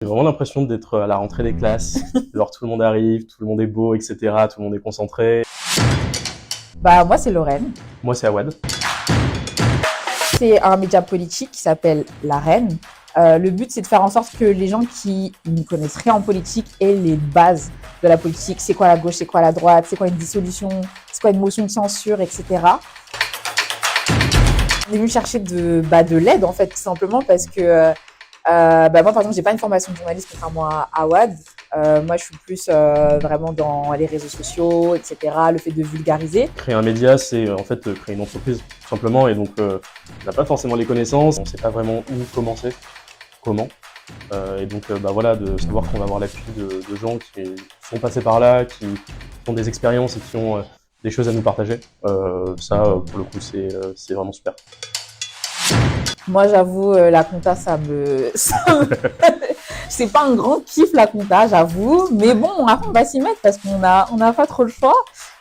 J'ai vraiment l'impression d'être à la rentrée des classes. Genre tout le monde arrive, tout le monde est beau, etc. Tout le monde est concentré. Bah moi c'est Lorraine. Moi c'est Awad. C'est un média politique qui s'appelle l'Arène. Le but c'est de faire en sorte que les gens qui ne connaissent rien en politique aient les bases de la politique. C'est quoi la gauche, c'est quoi la droite, c'est quoi une dissolution, c'est quoi une motion de censure, etc. On est venu chercher de l'aide en fait tout simplement parce que moi par exemple j'ai pas une formation de journaliste contrairement à Awad. Moi je suis plus vraiment dans les réseaux sociaux, etc. Le fait de vulgariser. Créer un média, c'est en fait créer une entreprise tout simplement, et donc on n'a pas forcément les connaissances, on sait pas vraiment où commencer, comment. Et donc voilà, de savoir qu'on va avoir l'appui de gens qui sont passés par là, qui ont des expériences et qui ont des choses à nous partager. Pour le coup c'est vraiment super. Moi, j'avoue, la compta, c'est pas un grand kiff, la compta, j'avoue. Mais bon, après, on va s'y mettre parce qu'on a pas trop le choix.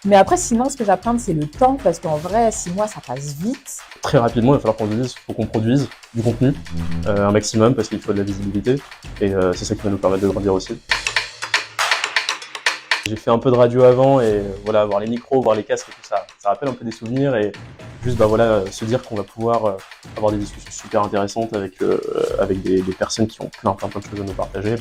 Mais après, sinon, ce que j'apprends, c'est le temps parce qu'en vrai, 6 mois, ça passe vite. Très rapidement, il va falloir qu'on se dise, il faut qu'on produise du contenu, un maximum, parce qu'il faut de la visibilité. Et c'est ça qui va nous permettre de grandir aussi. J'ai fait un peu de radio avant et voilà, voir les micros, voir les casques et tout ça, ça rappelle un peu des souvenirs et juste se dire qu'on va pouvoir avoir des discussions super intéressantes avec des personnes qui ont plein de choses à nous partager,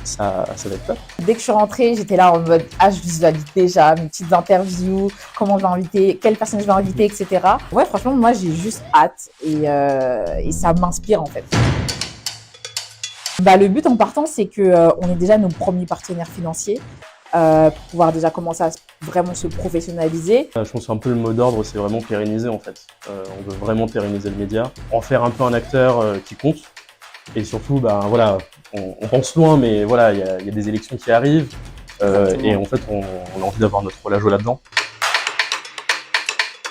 ça va être top. Dès que je suis rentrée, j'étais là en mode je visualise déjà mes petites interviews, comment je vais inviter, quelle personne je vais inviter, etc. Ouais, franchement, moi j'ai juste hâte et ça m'inspire en fait. Le but en partant, c'est que on ait déjà nos premiers partenaires financiers. Pour pouvoir déjà commencer à vraiment se professionnaliser. Je pense qu'un peu le mot d'ordre, c'est vraiment pérenniser en fait. On veut vraiment pérenniser le média, en faire un peu un acteur qui compte. Et surtout, voilà, on pense loin, mais voilà, il y a des élections qui arrivent. Et en fait, on a envie d'avoir notre rôle à jouer là-dedans.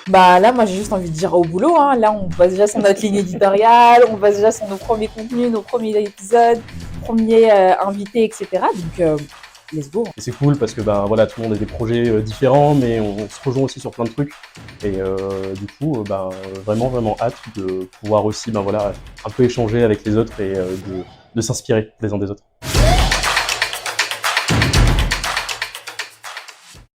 Là, moi, j'ai juste envie de dire au boulot. Hein. Là, on bosse déjà sur notre ligne éditoriale, on bosse déjà sur nos premiers contenus, nos premiers épisodes, premiers invités, etc. Donc, let's go. Et c'est cool parce que voilà, tout le monde a des projets différents, mais on se rejoint aussi sur plein de trucs. Et du coup, vraiment hâte de pouvoir aussi voilà, un peu échanger avec les autres et de s'inspirer les uns des autres.